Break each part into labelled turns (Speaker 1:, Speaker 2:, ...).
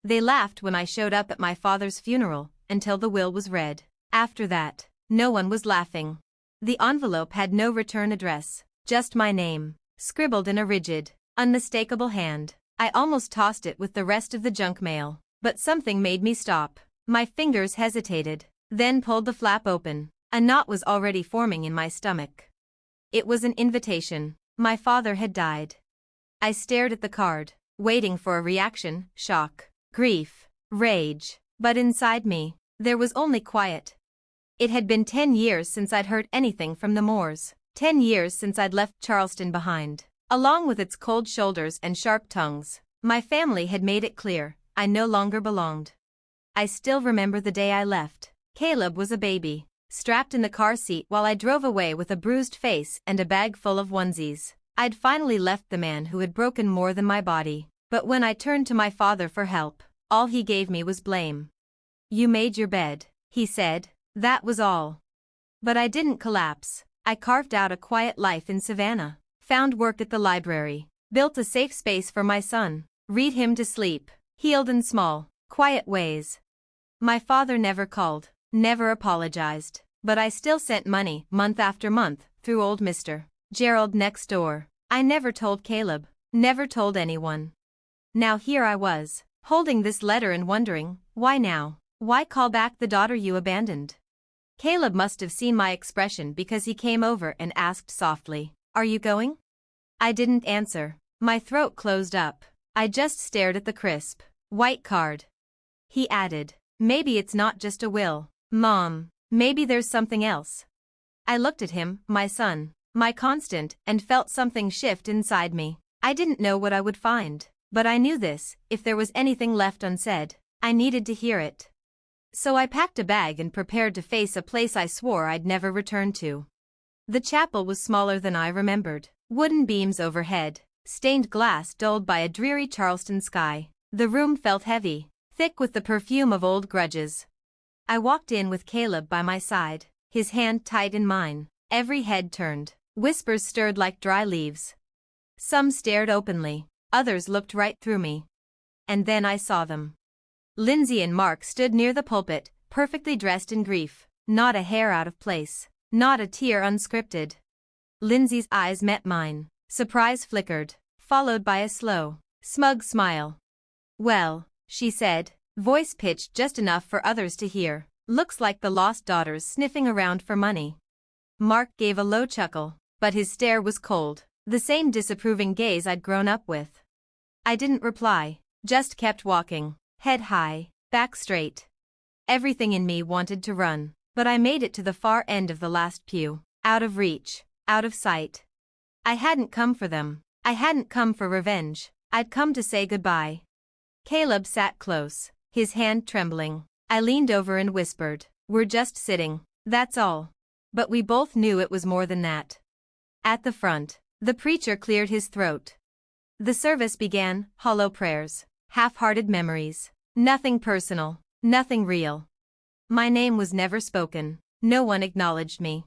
Speaker 1: They laughed when I showed up at my father's funeral, until the will was read. After that, no one was laughing. The envelope had no return address, just my name, scribbled in a rigid, unmistakable hand. I almost tossed it with the rest of the junk mail, but something made me stop. My fingers hesitated, then pulled the flap open. A knot was already forming in my stomach. It was an invitation. My father had died. I stared at the card, waiting for a reaction, shock, grief, rage, but inside me, there was only quiet. It had been 10 years since I'd heard anything from the Moores, 10 years since I'd left Charleston behind. Along with its cold shoulders and sharp tongues, my family had made it clear, I no longer belonged. I still remember the day I left. Caleb was a baby, strapped in the car seat while I drove away with a bruised face and a bag full of onesies. I'd finally left the man who had broken more than my body, but when I turned to my father for help, all he gave me was blame. "You made your bed," he said, that was all. But I didn't collapse. I carved out a quiet life in Savannah, found work at the library, built a safe space for my son, read him to sleep, healed in small, quiet ways. My father never called, never apologized, but I still sent money, month after month, through old Mr. Gerald next door. I never told Caleb, never told anyone. Now here I was, holding this letter and wondering, why now? Why call back the daughter you abandoned? Caleb must have seen my expression because he came over and asked softly, "Are you going?" I didn't answer. My throat closed up. I just stared at the crisp, white card. He added, "Maybe it's not just a will, Mom. Maybe there's something else." I looked at him, my son, my constant, and felt something shift inside me. I didn't know what I would find, but I knew this, if there was anything left unsaid, I needed to hear it. So I packed a bag and prepared to face a place I swore I'd never return to. The chapel was smaller than I remembered. Wooden beams overhead, stained glass dulled by a dreary Charleston sky. The room felt heavy, thick with the perfume of old grudges. I walked in with Caleb by my side, his hand tight in mine. Every head turned. Whispers stirred like dry leaves. Some stared openly, others looked right through me. And then I saw them. Lindsay and Mark stood near the pulpit, perfectly dressed in grief, not a hair out of place, not a tear unscripted. Lindsay's eyes met mine, surprise flickered, followed by a slow, smug smile. "Well," she said, voice pitched just enough for others to hear, "looks like the lost daughters sniffing around for money." Mark gave a low chuckle, but his stare was cold, the same disapproving gaze I'd grown up with. I didn't reply, just kept walking, head high, back straight. Everything in me wanted to run, but I made it to the far end of the last pew, out of reach, out of sight. I hadn't come for them. I hadn't come for revenge. I'd come to say goodbye. Caleb sat close, his hand trembling. I leaned over and whispered, "We're just sitting, that's all." But we both knew it was more than that. At the front, the preacher cleared his throat. The service began, hollow prayers, half-hearted memories, nothing personal, nothing real. My name was never spoken, no one acknowledged me.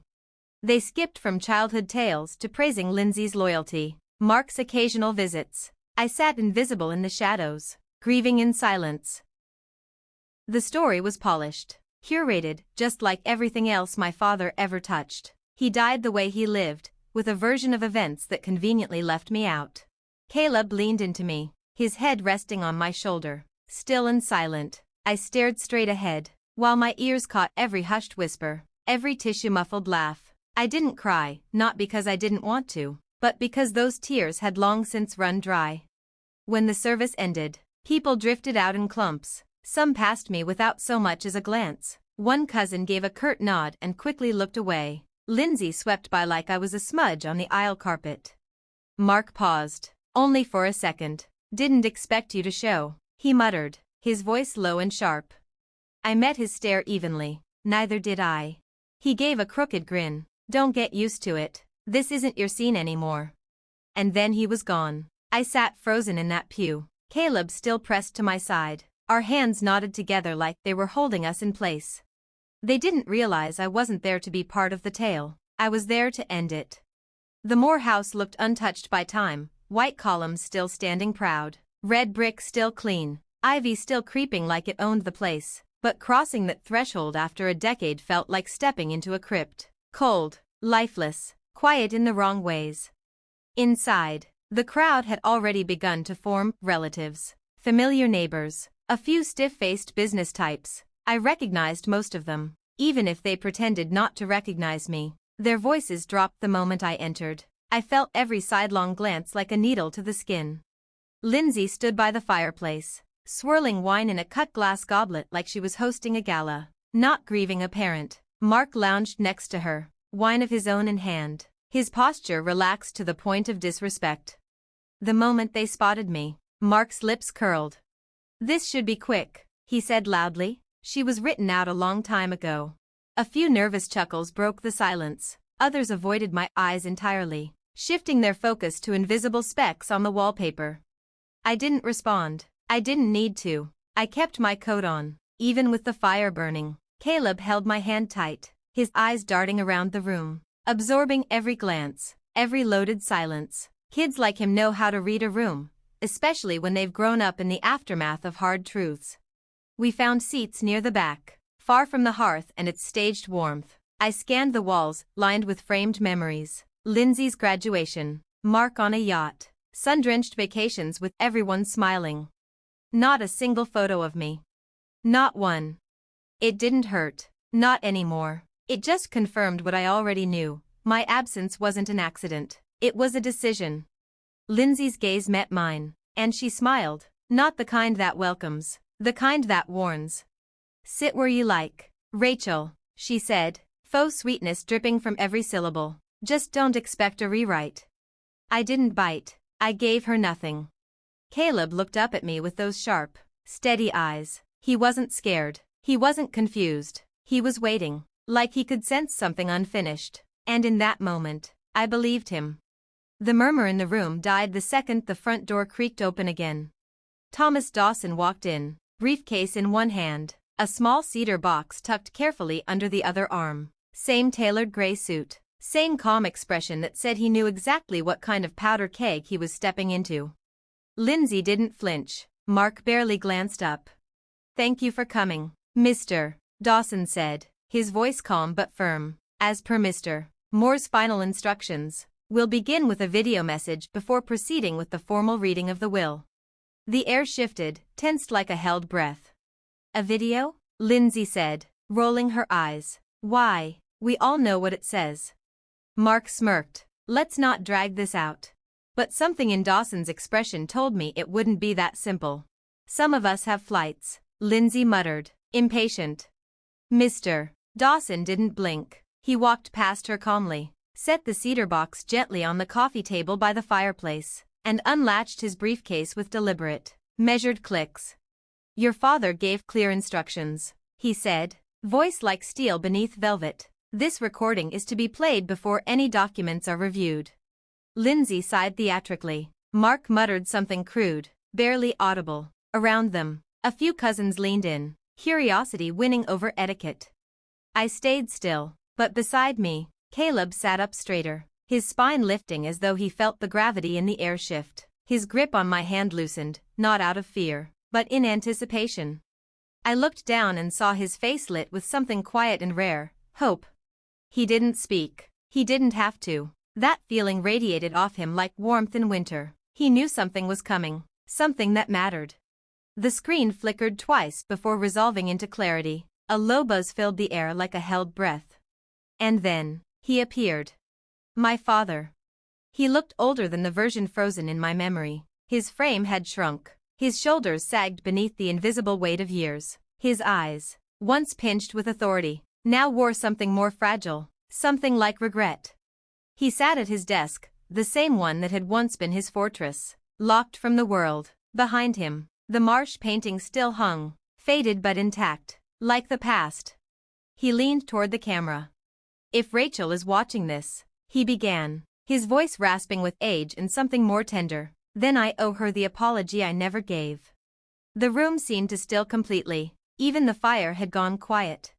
Speaker 1: They skipped from childhood tales to praising Lindsay's loyalty, Mark's occasional visits. I sat invisible in the shadows, grieving in silence. The story was polished, curated, just like everything else my father ever touched. He died the way he lived, with a version of events that conveniently left me out. Caleb leaned into me, his head resting on my shoulder. Still and silent, I stared straight ahead, while my ears caught every hushed whisper, every tissue-muffled laugh. I didn't cry, not because I didn't want to, but because those tears had long since run dry. When the service ended, people drifted out in clumps. Some passed me without so much as a glance. One cousin gave a curt nod and quickly looked away. Lindsay swept by like I was a smudge on the aisle carpet. Mark paused, only for a second. "Didn't expect you to show," he muttered, his voice low and sharp. I met his stare evenly. Neither did I. He gave a crooked grin. "Don't get used to it. This isn't your scene anymore." And then he was gone. I sat frozen in that pew, Caleb still pressed to my side. Our hands knotted together like they were holding us in place. They didn't realize I wasn't there to be part of the tale. I was there to end it. The Moore house looked untouched by time, white columns still standing proud, red brick still clean, ivy still creeping like it owned the place, but crossing that threshold after a decade felt like stepping into a crypt. Cold, lifeless, quiet in the wrong ways. Inside, the crowd had already begun to form relatives, familiar neighbors, a few stiff-faced business types. I recognized most of them, even if they pretended not to recognize me. Their voices dropped the moment I entered. I felt every sidelong glance like a needle to the skin. Lindsay stood by the fireplace, swirling wine in a cut-glass goblet like she was hosting a gala, not grieving a parent. Mark lounged next to her, wine of his own in hand, his posture relaxed to the point of disrespect. The moment they spotted me, Mark's lips curled. "This should be quick," he said loudly. "She was written out a long time ago." A few nervous chuckles broke the silence. Others avoided my eyes entirely, shifting their focus to invisible specks on the wallpaper. I didn't respond. I didn't need to. I kept my coat on, even with the fire burning. Caleb held my hand tight, his eyes darting around the room, absorbing every glance, every loaded silence. Kids like him know how to read a room, especially when they've grown up in the aftermath of hard truths. We found seats near the back, far from the hearth and its staged warmth. I scanned the walls, lined with framed memories. Lindsay's graduation, Mark on a yacht, sun-drenched vacations with everyone smiling. Not a single photo of me. Not one. It didn't hurt. Not anymore. It just confirmed what I already knew. My absence wasn't an accident. It was a decision. Lindsay's gaze met mine, and she smiled. Not the kind that welcomes, the kind that warns. "Sit where you like, Rachel," she said, faux sweetness dripping from every syllable. "Just don't expect a rewrite." I didn't bite. I gave her nothing. Caleb looked up at me with those sharp, steady eyes. He wasn't scared. He wasn't confused. He was waiting, like he could sense something unfinished. And in that moment, I believed him. The murmur in the room died the second the front door creaked open again. Thomas Dawson walked in, briefcase in one hand, a small cedar box tucked carefully under the other arm. Same tailored gray suit, same calm expression that said he knew exactly what kind of powder keg he was stepping into. Lindsay didn't flinch. Mark barely glanced up. "Thank you for coming, Mr. Dawson said, his voice calm but firm. "As per Mr. Moore's final instructions, we'll begin with a video message before proceeding with the formal reading of the will." The air shifted, tensed like a held breath. "A video?" Lindsay said, rolling her eyes. "Why, we all know what it says." Mark smirked. "Let's not drag this out." But something in Dawson's expression told me it wouldn't be that simple. "Some of us have flights," Lindsay muttered, impatient. Mr. Dawson didn't blink. He walked past her calmly, set the cedar box gently on the coffee table by the fireplace, and unlatched his briefcase with deliberate, measured clicks. "Your father gave clear instructions," he said, voice like steel beneath velvet. "This recording is to be played before any documents are reviewed." Lindsay sighed theatrically. Mark muttered something crude, barely audible. Around them, a few cousins leaned in, curiosity winning over etiquette. I stayed still, but beside me, Caleb sat up straighter, his spine lifting as though he felt the gravity in the air shift. His grip on my hand loosened, not out of fear, but in anticipation. I looked down and saw his face lit with something quiet and rare, hope. He didn't speak. He didn't have to. That feeling radiated off him like warmth in winter. He knew something was coming, something that mattered. The screen flickered twice before resolving into clarity. A low buzz filled the air like a held breath. And then, he appeared. My father. He looked older than the version frozen in my memory. His frame had shrunk. His shoulders sagged beneath the invisible weight of years. His eyes, once pinched with authority, now wore something more fragile, something like regret. He sat at his desk, the same one that had once been his fortress, locked from the world. Behind him, the marsh painting still hung, faded but intact, like the past. He leaned toward the camera. "If Rachel is watching this," he began, his voice rasping with age and something more tender, "then I owe her the apology I never gave." The room seemed to still completely. Even the fire had gone quiet.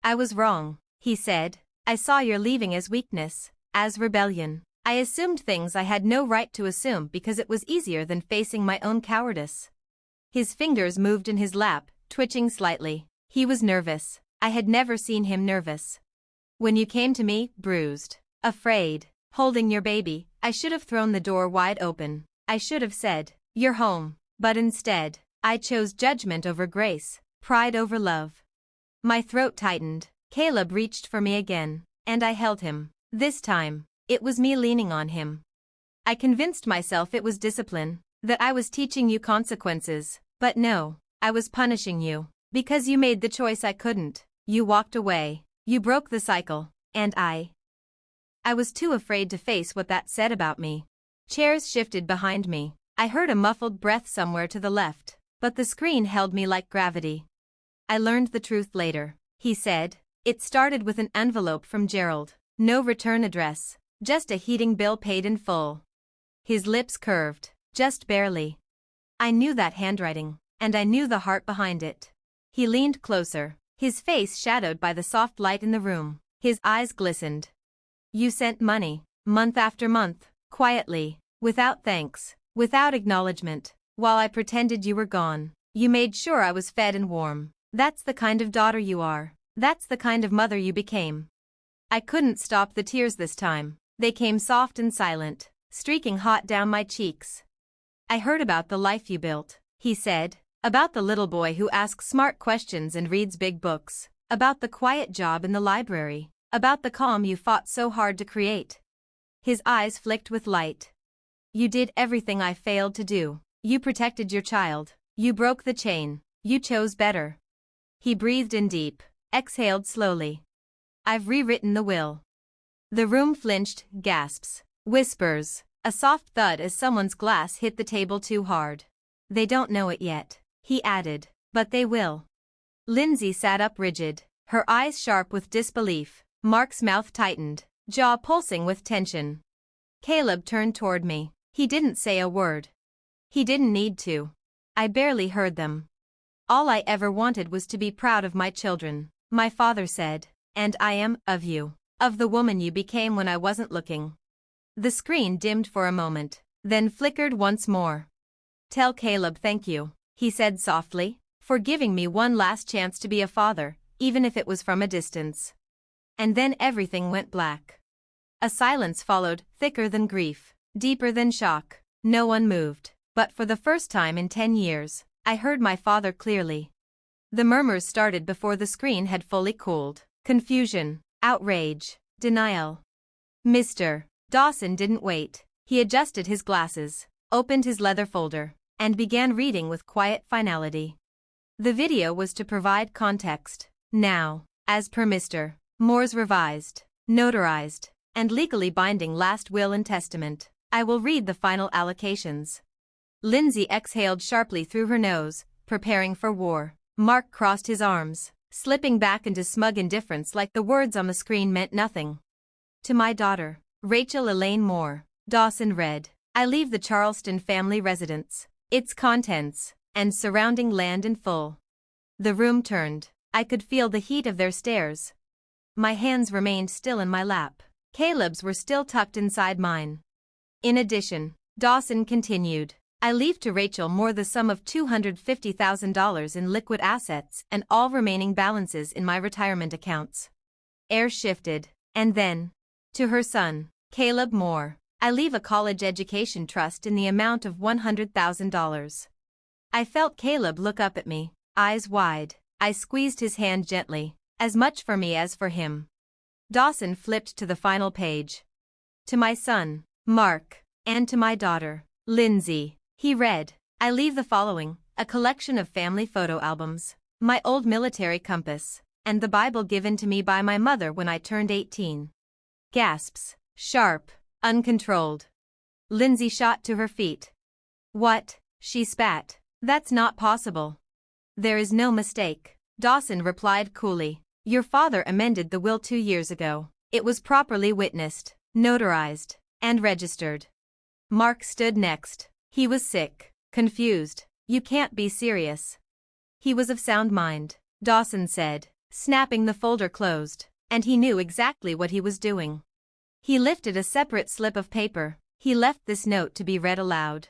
Speaker 1: "I was wrong," he said. "I saw your leaving as weakness, as rebellion. I assumed things I had no right to assume because it was easier than facing my own cowardice." His fingers moved in his lap, twitching slightly. He was nervous. I had never seen him nervous. When you came to me, bruised, afraid, holding your baby, I should have thrown the door wide open. I should have said, "You're home." But instead, I chose judgment over grace, pride over love. My throat tightened. Caleb reached for me again, and I held him. This time, it was me leaning on him. I convinced myself it was discipline, that I was teaching you consequences, but no, I was punishing you. Because you made the choice I couldn't. You walked away. You broke the cycle, and I was too afraid to face what that said about me. Chairs shifted behind me. I heard a muffled breath somewhere to the left, but the screen held me like gravity. I learned the truth later, he said. It started with an envelope from Gerald. No return address, just a heating bill paid in full. His lips curved, just barely. I knew that handwriting, and I knew the heart behind it. He leaned closer, his face shadowed by the soft light in the room. His eyes glistened. You sent money, month after month, quietly, without thanks, without acknowledgement, while I pretended you were gone. You made sure I was fed and warm. That's the kind of daughter you are. That's the kind of mother you became. I couldn't stop the tears this time. They came soft and silent, streaking hot down my cheeks. I heard about the life you built, he said. About the little boy who asks smart questions and reads big books. About the quiet job in the library. About the calm you fought so hard to create. His eyes flicked with light. You did everything I failed to do. You protected your child. You broke the chain. You chose better. He breathed in deep, exhaled slowly. I've rewritten the will. The room flinched, gasps, whispers, a soft thud as someone's glass hit the table too hard. They don't know it yet, he added, but they will. Lindsay sat up rigid, her eyes sharp with disbelief. Mark's mouth tightened, jaw pulsing with tension. Caleb turned toward me. He didn't say a word. He didn't need to. I barely heard them. All I ever wanted was to be proud of my children, my father said, and I am, of you, of the woman you became when I wasn't looking. The screen dimmed for a moment, then flickered once more. Tell Caleb thank you, he said softly, for giving me one last chance to be a father, even if it was from a distance. And then everything went black. A silence followed, thicker than grief, deeper than shock. No one moved, but for the first time in 10 years, I heard my father clearly. The murmurs started before the screen had fully cooled. Confusion, outrage, denial. Mr. Dawson didn't wait. He adjusted his glasses, opened his leather folder, and began reading with quiet finality. The video was to provide context. Now, as per Mr. Moore's revised, notarized, and legally binding last will and testament, I will read the final allocations. Lindsay exhaled sharply through her nose, preparing for war. Mark crossed his arms, slipping back into smug indifference like the words on the screen meant nothing. To my daughter, Rachel Elaine Moore, Dawson read, I leave the Charleston family residence, its contents, and surrounding land in full. The room turned. I could feel the heat of their stares. My hands remained still in my lap. Caleb's were still tucked inside mine. In addition, Dawson continued, I leave to Rachel Moore the sum of $250,000 in liquid assets and all remaining balances in my retirement accounts. Air shifted, and then, to her son, Caleb Moore, I leave a college education trust in the amount of $100,000. I felt Caleb look up at me, eyes wide. I squeezed his hand gently, as much for me as for him. Dawson flipped to the final page. To my son, Mark, and to my daughter, Lindsay, he read, I leave the following, a collection of family photo albums, my old military compass, and the Bible given to me by my mother when I turned 18. Gasps, sharp, uncontrolled. Lindsay shot to her feet. What? She spat. That's not possible. There is no mistake, Dawson replied coolly. Your father amended the will 2 years ago. It was properly witnessed, notarized, and registered. Mark stood next. He was sick, confused. You can't be serious. He was of sound mind, Dawson said, snapping the folder closed, and he knew exactly what he was doing. He lifted a separate slip of paper. He left this note to be read aloud.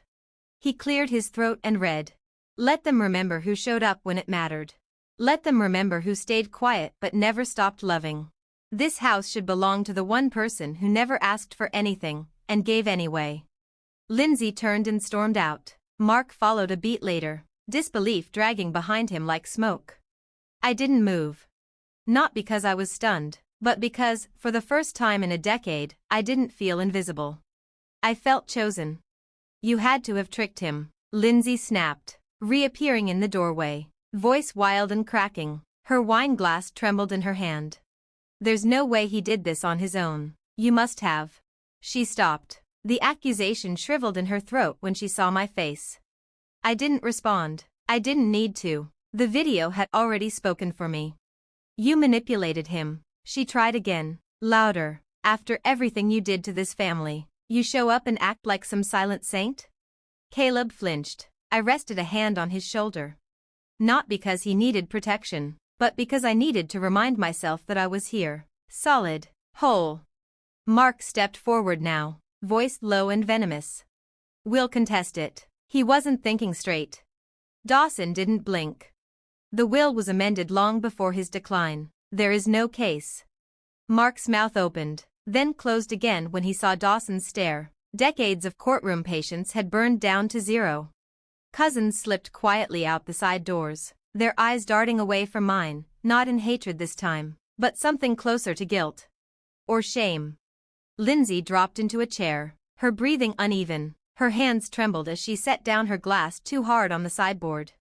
Speaker 1: He cleared his throat and read, Let them remember who showed up when it mattered. Let them remember who stayed quiet but never stopped loving. This house should belong to the one person who never asked for anything, and gave anyway. Lindsay turned and stormed out. Mark followed a beat later, disbelief dragging behind him like smoke. I didn't move. Not because I was stunned, but because, for the first time in a decade, I didn't feel invisible. I felt chosen. You had to have tricked him, Lindsay snapped, reappearing in the doorway, voice wild and cracking. Her wine glass trembled in her hand. There's no way he did this on his own. You must have. She stopped. The accusation shriveled in her throat when she saw my face. I didn't respond. I didn't need to. The video had already spoken for me. You manipulated him. She tried again, louder. After everything you did to this family, you show up and act like some silent saint? Caleb flinched. I rested a hand on his shoulder. Not because he needed protection, but because I needed to remind myself that I was here, solid, whole. Mark stepped forward now, voice low and venomous. We'll contest it. He wasn't thinking straight. Dawson didn't blink. The will was amended long before his decline. There is no case. Mark's mouth opened, then closed again when he saw Dawson's stare. Decades of courtroom patience had burned down to zero. Cousins slipped quietly out the side doors, their eyes darting away from mine, not in hatred this time, but something closer to guilt. Or shame. Lindsay dropped into a chair, her breathing uneven, her hands trembled as she set down her glass too hard on the sideboard.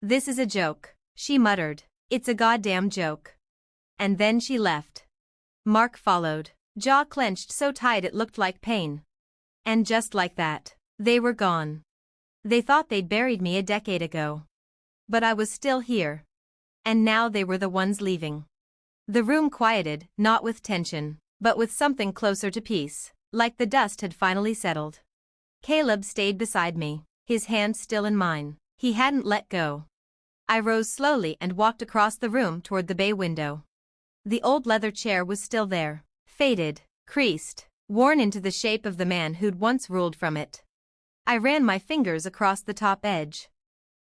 Speaker 1: This is a joke, she muttered. It's a goddamn joke. And then she left. Mark followed, jaw clenched so tight it looked like pain. And just like that, they were gone. They thought they'd buried me a decade ago. But I was still here. And now they were the ones leaving. The room quieted, not with tension, but with something closer to peace, like the dust had finally settled. Caleb stayed beside me, his hand still in mine. He hadn't let go. I rose slowly and walked across the room toward the bay window. The old leather chair was still there, faded, creased, worn into the shape of the man who'd once ruled from it. I ran my fingers across the top edge.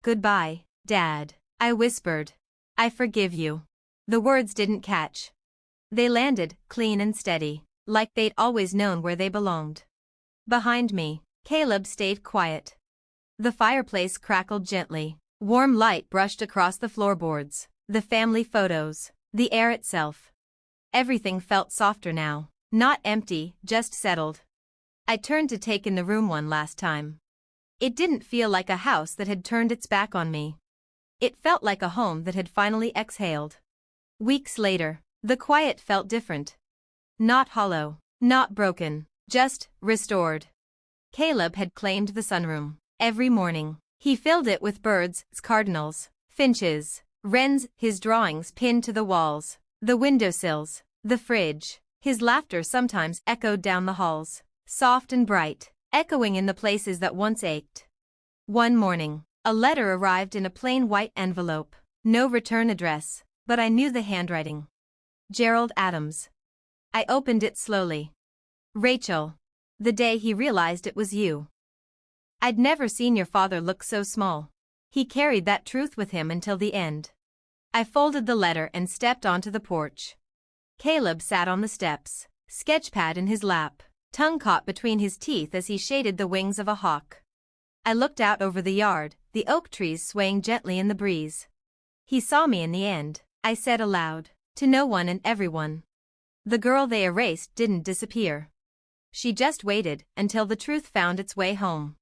Speaker 1: Goodbye, Dad, I whispered. I forgive you. The words didn't catch. They landed, clean and steady, like they'd always known where they belonged. Behind me, Caleb stayed quiet. The fireplace crackled gently. Warm light brushed across the floorboards, the family photos, the air itself. Everything felt softer now, not empty, just settled. I turned to take in the room one last time. It didn't feel like a house that had turned its back on me. It felt like a home that had finally exhaled. Weeks later, the quiet felt different. Not hollow, not broken, just restored. Caleb had claimed the sunroom. Every morning, he filled it with birds, cardinals, finches, wrens, his drawings pinned to the walls, the windowsills, the fridge. His laughter sometimes echoed down the halls, soft and bright, echoing in the places that once ached. One morning, a letter arrived in a plain white envelope. No return address, but I knew the handwriting. Gerald Adams. I opened it slowly. Rachel. The day he realized it was you. I'd never seen your father look so small. He carried that truth with him until the end. I folded the letter and stepped onto the porch. Caleb sat on the steps, sketchpad in his lap, tongue caught between his teeth as he shaded the wings of a hawk. I looked out over the yard, the oak trees swaying gently in the breeze. He saw me in the end, I said aloud, to no one and everyone. The girl they erased didn't disappear. She just waited until the truth found its way home.